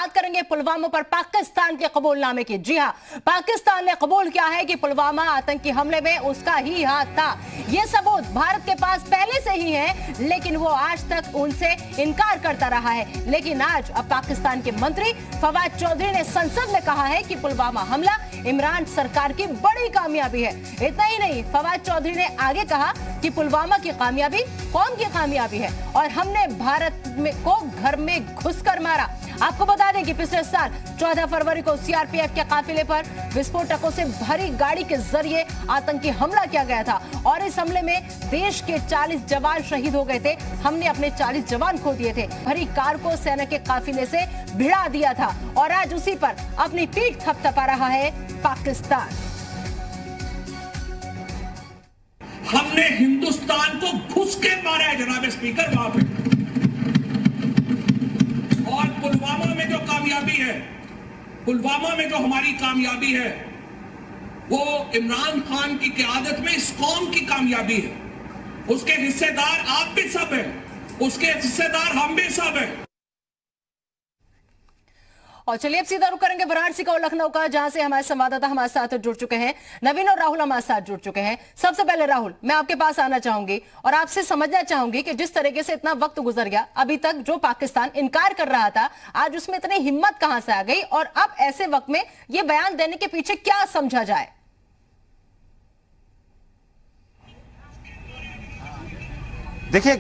बात करेंगे पुलवामा पर पाकिस्तान के कबूलनामे की। जी हां, पाकिस्तान ने कबूल किया है कि पुलवामा आतंकी हमले में उसका ही हाथ था। यह सबूत भारत के पास पहले से ही है, लेकिन वो आज तक उनसे इनकार करता रहा है। लेकिन आज अब पाकिस्तान के मंत्री फवाद चौधरी ने संसद में कहा है कि पुलवामा हमला इमरान सरकार की बड़ी कामयाबी है। इतना ही नहीं, फवाद चौधरी ने आगे कहा कि पुलवामा की कामयाबी कौन की कामयाबी है और हमने भारत को घर में घुसकर मारा। आपको बता दें कि पिछले साल 14 फरवरी को सीआरपीएफ के काफिले पर विस्फोटकों से भरी गाड़ी के जरिए आतंकी हमला किया गया था और इस हमले में देश के 40 जवान शहीद हो गए थे। हमने अपने 40 जवान खो दिए थे। भरी कार को सेना के काफिले से भिड़ा दिया था और आज उसी पर अपनी पीठ थपथपा रहा है पाकिस्तान। हमने हिंदुस्तान को घुस के मारा है जनाब स्पीकर वहां पे। और पुलवामा में जो कामयाबी है, पुलवामा में जो हमारी कामयाबी है, वो इमरान खान की क़यादत में इस कौम की कामयाबी है। उसके हिस्सेदार आप भी सब हैं, उसके हिस्सेदार हम भी सब हैं। और चलिए अब सीधा रुख करेंगे वाराणसी का और लखनऊ का, जहां से हमारे संवाददाता हमारे साथ जुड़ चुके हैं। नवीन और राहुल हमारे साथ जुड़ चुके हैं। सबसे पहले राहुल, मैं आपके पास आना चाहूंगी और आपसे समझना चाहूंगी कि जिस तरीके से इतना वक्त गुजर गया, अभी तक जो पाकिस्तान इनकार कर रहा था, आज उसमें इतनी हिम्मत कहां से आ गई और अब ऐसे वक्त में यह बयान देने के पीछे क्या समझा जाए? देखिए,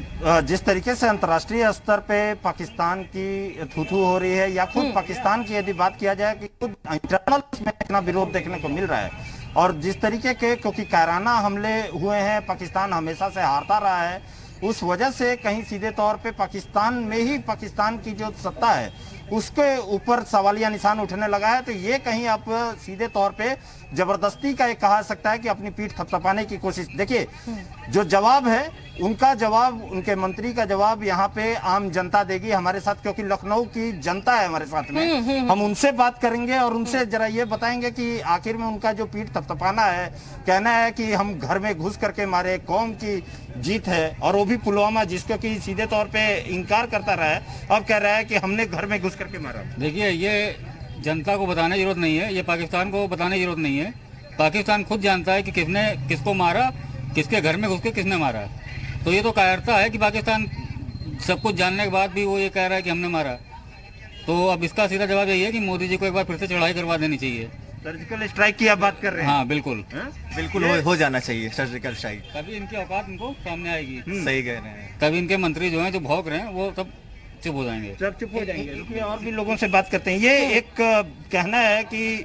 जिस तरीके से अंतर्राष्ट्रीय स्तर पे पाकिस्तान की थू-थू हो रही है, या खुद पाकिस्तान की यदि बात किया जाए कि खुद इंटरनल में इतना विरोध देखने को मिल रहा है, और जिस तरीके के क्योंकि कायराना हमले हुए हैं, पाकिस्तान हमेशा से हारता रहा है, उस वजह से कहीं सीधे तौर पे पाकिस्तान में ही पाकिस्तान की जो सत्ता है उसके ऊपर सवालिया निशान उठने लगा है। तो ये कहीं आप सीधे तौर पे जबरदस्ती का एक कहा सकता है कि अपनी पीठ थपथपाने की कोशिश। देखिए, जो जवाब है उनका जवाब, उनके मंत्री का जवाब यहाँ पे आम जनता देगी हमारे साथ, क्योंकि लखनऊ की जनता है हमारे साथ में। हम उनसे बात करेंगे और उनसे जरा ये बताएंगे कि आखिर में उनका जो पीठ थपथपाना है, कहना है कि हम घर में घुस करके मारे, कौम की जीत है, और वो भी पुलवामा, जिसको कि सीधे तौर पे इनकार करता रहा है, अब कह रहा है कि हमने घर में घुस करके मारा। देखिए, ये जनता को बताने की जरूरत नहीं है, ये पाकिस्तान को बताने की जरूरत नहीं है। पाकिस्तान खुद जानता है कि किसने किसको मारा, किसके घर में घुस के किसने मारा। तो ये तो कायरता है कि पाकिस्तान सब कुछ जानने के बाद भी वो ये कह रहा है कि हमने मारा। तो अब इसका सीधा जवाब यही है कि मोदी जी को एक बार फिर से चढ़ाई करवा देनी चाहिए। सर्जिकल स्ट्राइक की आप बात कर रहे हैं? हाँ, बिल्कुल बिल्कुल हो जाना चाहिए सर्जिकल स्ट्राइक। कभी इनकी औकात इनको सामने आएगी। सही कह रहे हैं। कभी इनके मंत्री जो हैं, जो भौंक रहे हैं, वो सब चुप हो जाएंगे। सब चुप हो जाएंगे। रुकिए, और भी लोगों से बात करते हैं। ये एक कहना है कि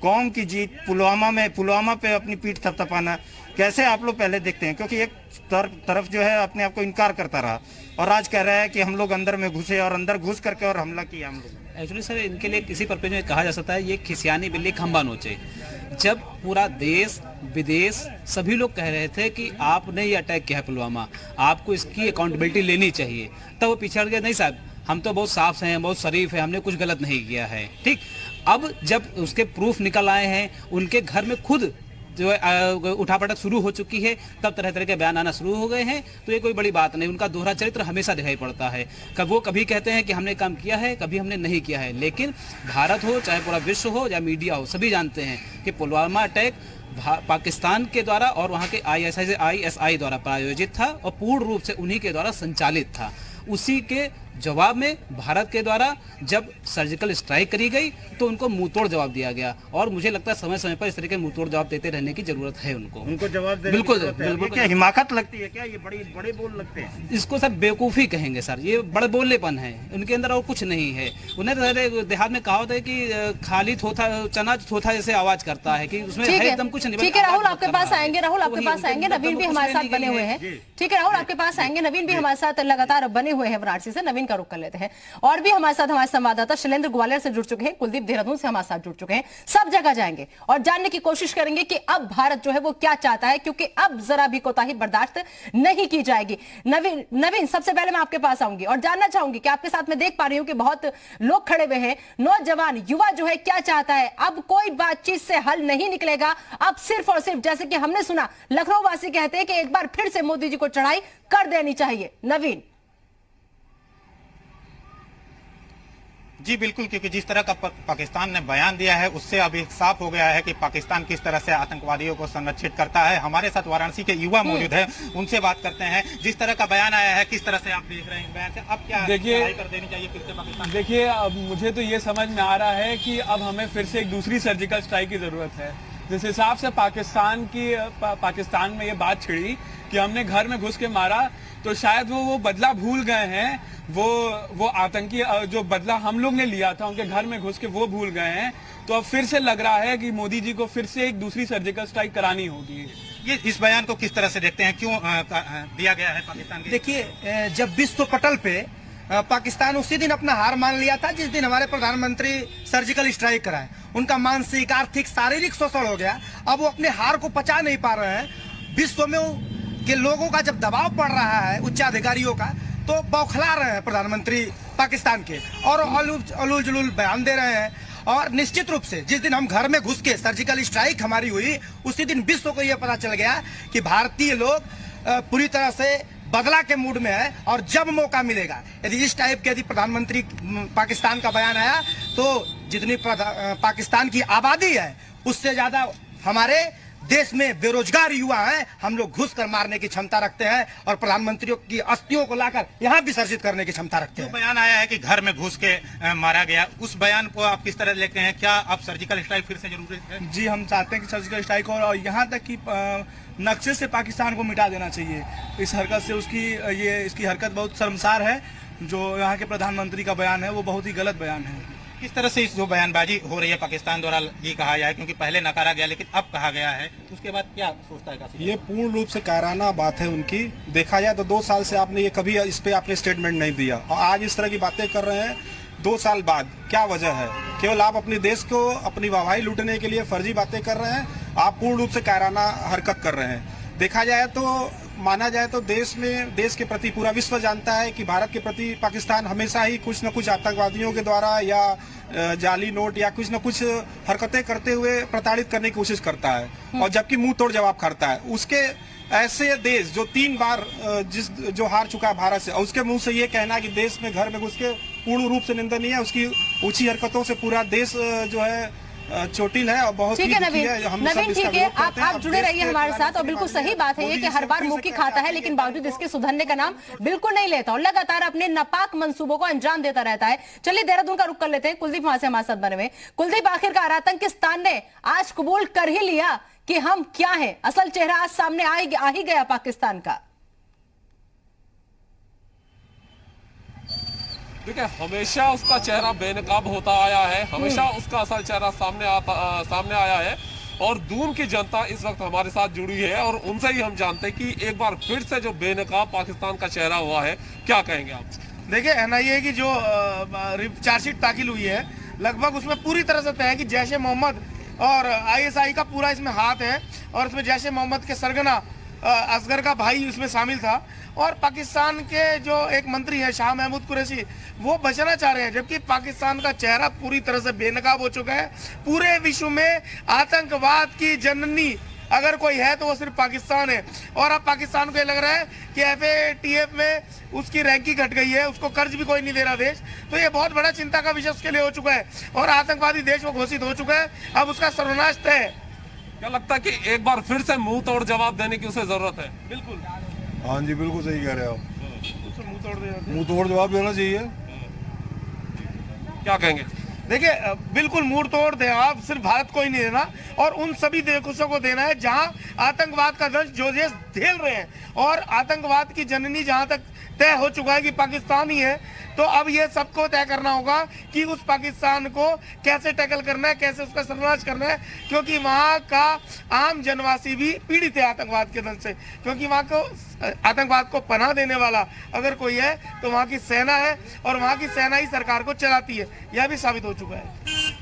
कौम की जीत, पुलवामा पे अपनी पीठ थपथपाना, कैसे आप लोग पहले देखते हैं? क्योंकि एक तरफ जो है अपने आप को इनकार करता रहा और आज कह रहा है कि हम लोग अंदर में घुसे और अंदर घुस करके और हमला किया हम लोग। एक्चुअली सर, इनके लिए किसी पर्पज में कहा जा सकता है, ये खिसियानी बिल्ली खंबा नोचे। जब पूरा देश विदेश सभी लोग कह रहे थे कि आपने ये अटैक किया है पुलवामा, आपको इसकी अकाउंटेबिलिटी लेनी चाहिए, तब वो पीछे हट गए। नहीं साहब, हम तो बहुत साफ हैं, बहुत शरीफ हैं, हमने कुछ गलत नहीं किया है। ठीक, अब जब उसके प्रूफ निकल आए हैं, उनके घर में खुद जो है उठापटक शुरू हो चुकी है, तब तरह तरह के बयान आना शुरू हो गए हैं। तो ये कोई बड़ी बात नहीं, उनका दोहरा चरित्र हमेशा दिखाई पड़ता है। वो कभी कहते हैं कि हमने काम किया है, कभी हमने नहीं किया है। लेकिन भारत हो, चाहे पूरा विश्व हो या मीडिया हो, सभी जानते हैं कि पुलवामा अटैक पाकिस्तान के द्वारा और वहाँ के ISI द्वारा प्रायोजित था और पूर्ण रूप से उन्हीं के द्वारा संचालित था। उसी के जवाब में भारत के द्वारा जब सर्जिकल स्ट्राइक करी गई तो उनको मुंहतोड़ जवाब दिया गया, और मुझे लगता है समय समय पर इस तरह के मुंहतोड़ जवाब देते रहने की जरूरत है उनको जवाब देने बिल्कुल की बिल्कुल। क्या हिमाकत लगती है क्या? ये बड़े बोल लगते हैं। इसको सर बेवकूफ़ी कहेंगे सर, ये बड़े बोलेपन है उनके अंदर और कुछ नहीं है। उन्हें देहात में कहावत है कि खाली थोथा चना थोथा जैसे आवाज करता है कि उसमें एकदम कुछ नहीं। ठीक है राहुल, आपके पास आएंगे। राहुल आपके पास आएंगे, नवीन भी हमारे साथ बने हुए हैं। ठीक है राहुल, आपके पास आएंगे, नवीन भी हमारे साथ लगातार बने हुए हैं वाराणसी से। नवीन का रुख कर लेते हैं। और भी हमारे साथ हमारे संवाददाता शैलेंद्र ग्वालियर से जुड़ चुके हैं, कुलदीप देहरादून से हमारे साथ जुड़ चुके हैं। सब जगह जाएंगे और जानने की कोशिश करेंगे कि अब भारत जो है वो क्या चाहता है, क्योंकि अब जरा भी कोताही बर्दाश्त नहीं की जाएगी। नवीन, सबसे पहले मैं आपके पास आऊंगी और जानना चाहूंगी कि आपके साथ मैं देख पा रही हूं कि बहुत लोग खड़े हुए हैं, नौजवान युवा जो है क्या चाहता है? अब कोई बातचीत से हल नहीं निकलेगा, अब सिर्फ और सिर्फ जैसे कि हमने सुना लखनऊ वासी कहते हैं कि एक बार फिर से मोदी जी को चढ़ाई कर देनी चाहिए। नवीन जी बिल्कुल, क्योंकि जिस तरह का पाकिस्तान ने बयान दिया है उससे अभी साफ हो गया है कि पाकिस्तान किस तरह से आतंकवादियों को संरक्षित करता है। हमारे साथ वाराणसी के युवा मौजूद हैं, उनसे बात करते हैं। जिस तरह का बयान आया है किस तरह से आप देख रहे हैं बयान से? अब क्या देखिए कर देनी चाहिए फिर से पाकिस्तान? देखिए, अब मुझे तो ये समझ में आ रहा है कि अब हमें फिर से एक दूसरी सर्जिकल स्ट्राइक की जरूरत है। जिस हिसाब से पाकिस्तान में ये बात छिड़ी कि हमने घर में घुस के मारा, तो शायद वो बदला भूल गए हैं। वो आतंकी जो बदला हम लोग ने लिया था उनके घर में घुस के, वो भूल गए हैं। तो अब फिर से लग रहा है कि मोदी जी को फिर से एक दूसरी सर्जिकल स्ट्राइक करानी होगी। ये इस बयान को किस तरह से देखते हैं, क्यों दिया गया है पाकिस्तान के? देखिए, जब विश्व पटल पे पाकिस्तान उसी दिन अपना हार मान लिया था जिस दिन हमारे प्रधानमंत्री सर्जिकल स्ट्राइक कराए। उनका मानसिक, आर्थिक, शारीरिक शोषण हो गया। अब वो अपने हार को पचा नहीं पा रहे हैं। विश्व में के लोगों का जब दबाव पड़ रहा है, उच्चाधिकारियों का, तो बौखला रहे हैं प्रधानमंत्री पाकिस्तान के और अलूल जुलूल बयान दे रहे हैं। और निश्चित रूप से जिस दिन हम घर में घुस के सर्जिकल स्ट्राइक हमारी हुई, उसी दिन विश्व को यह पता चल गया कि भारतीय लोग पूरी तरह से बदला के मूड में है। और जब मौका मिलेगा, यदि इस टाइप के प्रधानमंत्री पाकिस्तान का बयान आया, तो जितनी पाकिस्तान की आबादी है उससे ज्यादा हमारे देश में बेरोजगार युवा हैं, हम लोग घुस कर मारने की क्षमता रखते हैं और प्रधानमंत्रियों की अस्थियों को लाकर यहाँ विसर्जित करने की क्षमता रखते हैं। जो बयान आया है कि घर में घुस के मारा गया, उस बयान को आप किस तरह लेते हैं? क्या अब सर्जिकल स्ट्राइक फिर से जरूरी है? जी, हम चाहते हैं कि सर्जिकल स्ट्राइक और यहाँ तक कि नक्शे से पाकिस्तान को मिटा देना चाहिए। इस हरकत से इसकी हरकत बहुत शर्मसार है। जो यहाँ के प्रधानमंत्री का बयान है वो बहुत ही गलत बयान है। किस तरह से इस जो बयानबाजी हो रही है पाकिस्तान द्वारा ये कहा जाए, क्योंकि पहले नकारा गया लेकिन अब कहा गया है, उसके बाद क्या सोचता है कासिम? ये पूर्ण रूप से कायराना बात है उनकी। देखा जाए तो 2 साल से आपने ये कभी इस पे आपने स्टेटमेंट नहीं दिया और आज इस तरह की बातें कर रहे हैं 2 साल बाद। क्या वजह है? केवल आप अपने देश को अपनी वाहवाही लूटने के लिए फर्जी बातें कर रहे हैं। आप पूर्ण रूप से कायराना हरकत कर रहे हैं। देखा जाए तो, माना जाए तो देश के प्रति पूरा विश्व जानता है कि भारत के प्रति पाकिस्तान हमेशा ही कुछ न कुछ आतंकवादियों के द्वारा या जाली नोट या कुछ न कुछ हरकतें करते हुए प्रताड़ित करने की कोशिश करता है और जबकि मुंह तोड़ जवाब करता है। उसके ऐसे देश जो 3 बार जो हार चुका है भारत से, और उसके मुंह से ये कहना कि देश में घर में घुस के पूर्ण रूप से निंदनीय है। उसकी ऊंची हरकतों से पूरा देश जो है चोटिल है और बहुत ठीक है। नवीन ठीक है, आप जुड़े रहिए हमारे साथ। और बिल्कुल सही बात है ये कि हर बार मुंह की खाता है, लेकिन बावजूद इसके सुधरने का नाम बिल्कुल नहीं लेता और लगातार अपने नापाक मंसूबों को अंजाम देता रहता है। चलिए देहरादून का रुख कर लेते हैं। कुलदीप वहां से हमारे साथ बने हुए। कुलदीप, आखिरकार आतंकिस्तान ने आज कबूल कर ही लिया कि हम क्या है? असल चेहरा आज सामने आ ही गया पाकिस्तान का। देखिए, हमेशा उसका चेहरा बेनकाब होता आया है, हमेशा उसका असल चेहरा सामने आया है। और दून की जनता इस वक्त हमारे साथ जुड़ी है और उनसे ही हम जानते हैं कि एक बार फिर से जो बेनकाब पाकिस्तान का चेहरा हुआ है, क्या कहेंगे आप? देखिए, NIA की जो चार्जशीट दाखिल हुई है, लगभग उसमें पूरी तरह से तय है कि जैश ए मोहम्मद और ISI का पूरा इसमें हाथ है और इसमें जैश ए मोहम्मद के सरगना असगर का भाई इसमें शामिल था। और पाकिस्तान के जो एक मंत्री है शाह महमूद कुरैशी, वो बचना चाह रहे हैं, जबकि पाकिस्तान का चेहरा पूरी तरह से बेनकाब हो चुका है। पूरे विश्व में आतंकवाद की जननी अगर कोई है तो वो सिर्फ पाकिस्तान है। और अब पाकिस्तान को ये लग रहा है कि FATF में उसकी रैंकिंग घट गई है, उसको कर्ज भी कोई नहीं दे रहा देश। तो ये बहुत बड़ा चिंता का विषय उसके लिए हो चुका है और आतंकवादी देश वो घोषित हो चुका है। अब उसका सर्वनाश तय है। क्या लगता है कि एक बार फिर से मुंह तोड़ जवाब देने की उसे जरूरत है? बिल्कुल, हाँ जी, बिल्कुल सही कह रहे हो। मुंह तोड़ जवाब देना चाहिए। क्या कहेंगे? देखिए, बिल्कुल मुंह तोड़ जवाब सिर्फ भारत को ही नहीं देना और उन सभी देशों को देना है जहां आतंकवाद का दंश जो देश झेल रहे हैं। और आतंकवाद की जननी जहां तक तय हो चुका है कि पाकिस्तान ही है, तो अब ये सबको तय करना होगा कि उस पाकिस्तान को कैसे टैकल करना है, कैसे उसका सर्वनाश करना है। क्योंकि वहाँ का आम जनवासी भी पीड़ित है आतंकवाद के दल से, क्योंकि वहाँ को आतंकवाद को पनाह देने वाला अगर कोई है तो वहाँ की सेना है और वहाँ की सेना ही सरकार को चलाती है। यह भी साबित हो चुका है।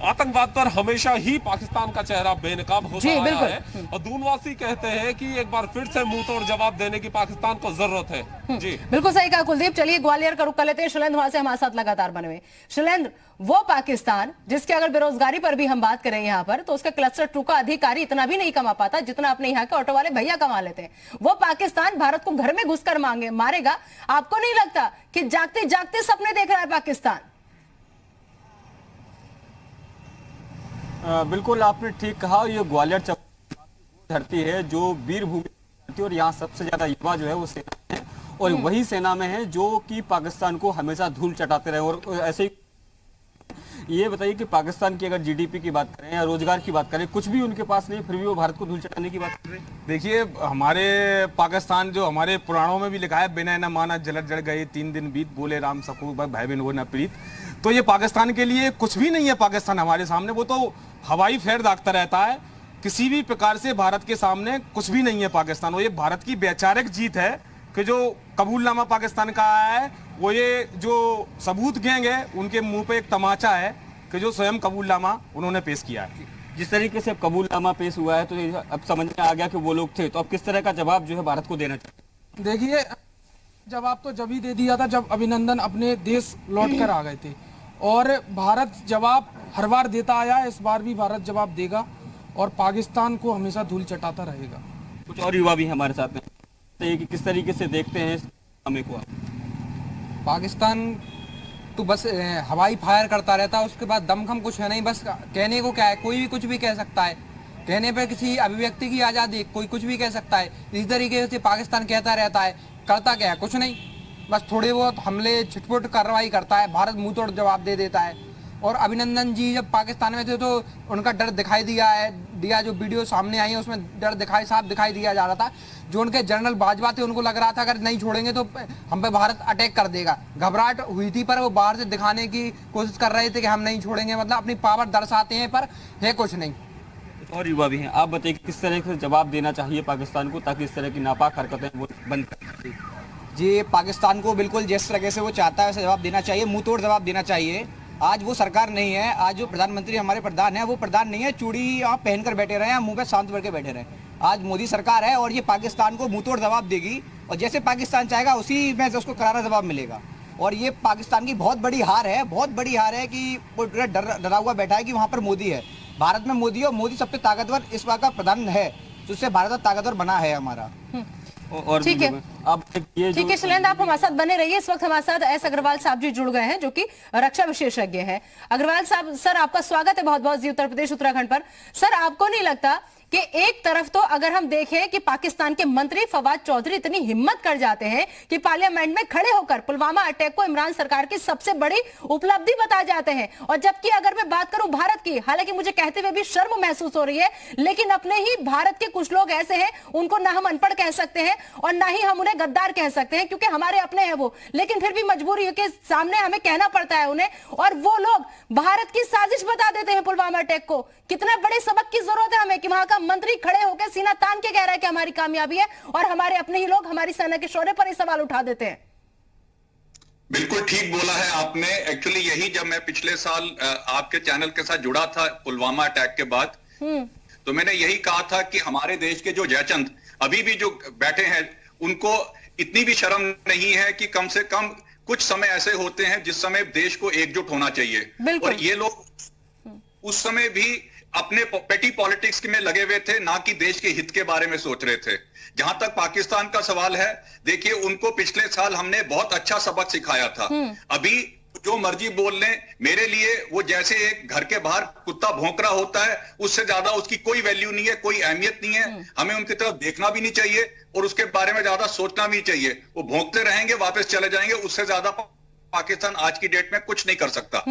आतंकवाद पर हमेशा ही पाकिस्तान का चेहरा बेनकाब होता आया है और दूनवासी कहते हैं कि एक बार फिर से मुंह तोड़ जवाब देने की पाकिस्तान को जरूरत है। जी बिल्कुल सही कहा कुलदीप। चलिए ग्वालियर का रुख कर लेते हैं। शैलेंद्र वहां से हमारे साथ लगातार बने हुए। शैलेंद्र, वो पाकिस्तान जिसके अगर बेरोजगारी पर भी हम बात करें यहाँ पर, तो उसका क्लस्टर 2 का अधिकारी इतना भी नहीं कमा पाता जितना अपने यहाँ के ऑटो वाले भैया कमा लेते हैं। वो पाकिस्तान भारत को घर में घुसकर मारेगा। आपको नहीं लगता कि जागते जागते सपने देख रहा है पाकिस्तान? बिल्कुल आपने ठीक कहा। ये ग्वालियर धरती है जो वीर भूमि धरती, और यहाँ सबसे ज्यादा युवा जो है वो सेना है, और वही सेना में है जो कि पाकिस्तान को हमेशा धूल चटाते रहे। और ऐसे ही ये बताइए कि पाकिस्तान की अगर जीडीपी की बात करें या रोजगार की बात करें, कुछ भी उनके पास नहीं, फिर भी वो भारत को धूल चटाने की बात कर रहे हैं। देखिए, हमारे पाकिस्तान जो हमारे पुराणों में भी लिखा है, बिना न माना जलत जड़ गए 3 दिन बीत, बोले राम सकूब भाई बिन वो न प्रीत। तो ये पाकिस्तान के लिए कुछ भी नहीं है। पाकिस्तान हमारे सामने वो तो हवाई फेर दागता रहता है, किसी भी प्रकार से भारत के सामने कुछ भी नहीं है पाकिस्तान। वो ये भारत की वैचारिक जीत है कि जो कबूलनामा पाकिस्तान का आया है, वो ये जो सबूत गैंग है उनके मुंह पे एक तमाचा है कि जो स्वयं कबूलनामा उन्होंने पेश किया है। जिस तरीके से अब कबूलनामा पेश हुआ है तो अब समझ में आ गया कि वो लोग थे, तो अब किस तरह का जवाब जो है भारत को देना चाहिए? देखिए, जवाब तो जब ही दे दिया था जब अभिनंदन अपने देश लौट कर आ गए थे, और भारत जवाब हर बार देता आया है, इस बार भी भारत जवाब देगा और पाकिस्तान को हमेशा धूल चटाता रहेगा। कुछ और युवा भी हमारे साथ में, कि किस तरीके से देखते हैं हमें को? पाकिस्तान तो बस हवाई फायर करता रहता है, उसके बाद दमखम कुछ है नहीं। बस कहने को क्या है, कोई भी कुछ भी कह सकता है, कहने पे किसी अभिव्यक्ति की आज़ादी, कोई कुछ भी कह सकता है। इसी तरीके से पाकिस्तान कहता रहता है, करता क्या है, कुछ नहीं, बस थोड़े बहुत हमले छिटपुट कार्रवाई करता है, भारत मुंह तोड़ जवाब दे देता है। और अभिनंदन जी जब पाकिस्तान में थे तो उनका डर दिखाई दिया जो वीडियो सामने आई है उसमें डर साफ दिखाई दिया जा रहा था। जो उनके जनरल बाजवा थे उनको लग रहा था अगर नहीं छोड़ेंगे तो हम पे भारत अटैक कर देगा, घबराहट हुई थी, पर वो बाहर से दिखाने की कोशिश कर रहे थे कि हम नहीं छोड़ेंगे, मतलब अपनी पावर दर्शाते हैं, पर है कुछ नहीं। और युवा भी हैं, आप बताइए किस तरह से जवाब देना चाहिए पाकिस्तान को ताकि इस तरह की नापाक हरकतें वो बंद कर? जी, पाकिस्तान को बिल्कुल जिस तरह से वो चाहता है वैसे जवाब देना चाहिए, मुंह तोड़ जवाब देना चाहिए। आज वो सरकार नहीं है, आज जो प्रधानमंत्री हमारे प्रधान है वो प्रधान नहीं है चूड़ी आप पहनकर बैठे रहे, मुंह पे शांत करके बैठे रहे। आज मोदी सरकार है और ये पाकिस्तान को मुंह तोड़ जवाब देगी, और जैसे पाकिस्तान चाहेगा उसी में से उसको करारा जवाब मिलेगा। और ये पाकिस्तान की बहुत बड़ी हार है, बहुत बड़ी हार है कि वो डरा हुआ बैठा है कि वहाँ पर मोदी है। भारत में मोदी, और मोदी सबसे ताकतवर इस बात का प्रधान है, जिससे भारत ताकतवर बना है हमारा। ठीक है, ठीक है शैलेंद्र, आप हमारे साथ बने रहिए। इस वक्त हमारे साथ एस अग्रवाल साहब जी जुड़ गए हैं जो कि रक्षा विशेषज्ञ हैं। अग्रवाल साहब, सर आपका स्वागत है बहुत बहुत जी उत्तर प्रदेश उत्तराखंड पर। सर, आपको नहीं लगता कि एक तरफ तो अगर हम देखें कि पाकिस्तान के मंत्री फवाद चौधरी इतनी हिम्मत कर जाते हैं कि पार्लियामेंट में खड़े होकर पुलवामा अटैक को इमरान सरकार की सबसे बड़ी उपलब्धि बता जाते हैं, और जबकि अगर मैं बात करूं भारत की, हालांकि मुझे कहते हुए भी शर्म महसूस हो रही है, लेकिन अपने ही भारत के कुछ लोग ऐसे हैं, उनको ना हम अनपढ़ कह सकते हैं और ना ही हम उन्हें गद्दार कह सकते हैं क्योंकि हमारे अपने हैं वो, लेकिन फिर भी मजबूरी के सामने हमें कहना पड़ता है उन्हें, और वो लोग भारत की साजिश बता देते हैं पुलवामा अटैक को। कितने बड़े सबक की जरूरत है हमें कि वहां का मंत्री खड़े होकर सीना तान के कह रहा है कि हमारी कामयाबी है, और हमारे अपने ही लोग हमारी सेना के शौर्य पर ही सवाल उठा देते हैं। बिल्कुल ठीक बोला है आपने। एक्चुअली यही जब मैं पिछले साल आपके चैनल के साथ जुड़ा था पुलवामा अटैक के बाद, तो मैंने यही कहा था कि हमारे देश के जो जयचंद अभी भी जो बैठे हैं उनको इतनी भी शर्म नहीं है कि कम से कम कुछ समय ऐसे होते हैं जिस समय देश को एकजुट होना चाहिए, और ये लोग उस समय भी अपने पेटी पॉलिटिक्स में लगे हुए थे, ना कि देश के हित के बारे में सोच रहे थे। जहां तक पाकिस्तान का सवाल है, देखिए उनको पिछले साल हमने बहुत अच्छा सबक सिखाया था। अभी जो मर्जी बोल लें, मेरे लिए वो जैसे एक घर के बाहर कुत्ता भौंक रहा होता है, उससे ज्यादा उसकी कोई वैल्यू नहीं है, कोई अहमियत नहीं है। हमें उनकी तरफ देखना भी नहीं चाहिए और उसके बारे में ज्यादा सोचना भी नहीं चाहिए। वो भौंकते रहेंगे, वापस चले जाएंगे, उससे ज्यादा पाकिस्तान आज की डेट में कुछ नहीं कर सकता।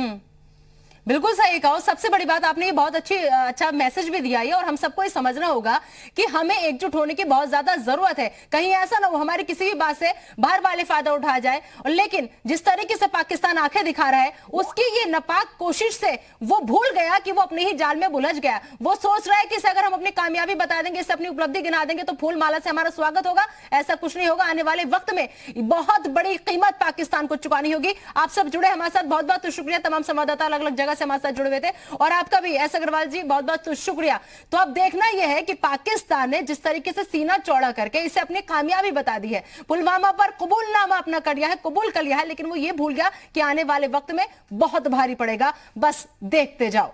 बिल्कुल सही कहा। सबसे बड़ी बात आपने ये बहुत अच्छा मैसेज भी दिया है, और हम सबको ये समझना होगा कि हमें एकजुट होने की बहुत ज्यादा जरूरत है। कहीं ऐसा ना हो हमारी किसी भी बात से बाहर वाले फायदा उठा जाए, और लेकिन जिस तरीके से पाकिस्तान आंखें दिखा रहा है, उसकी ये नापाक कोशिश से वो भूल गया कि वो अपने ही जाल में उलझ गया। वो सोच रहा है कि अगर हम अपनी कामयाबी बता देंगे, इसे अपनी उपलब्धि गिना देंगे तो फूल माला से हमारा स्वागत होगा। ऐसा कुछ नहीं होगा। आने वाले वक्त में बहुत बड़ी कीमत पाकिस्तान को चुकानी होगी। आप सब जुड़े हमारे साथ, बहुत बहुत शुक्रिया। तमाम संवाददाता अलग अलग जगह से हमारे साथ जुड़े हुए थे, और आपका भी एस अग्रवाल जी बहुत बहुत शुक्रिया। तो अब देखना यह है कि पाकिस्तान ने जिस तरीके से सीना चौड़ा करके इसे अपनी कामयाबी बता दी है, पुलवामा पर कबूलनामा अपना कर लिया है, कबूल कर लिया है, लेकिन वो ये भूल गया कि आने वाले वक्त में बहुत भारी पड़ेगा। बस देखते जाओ।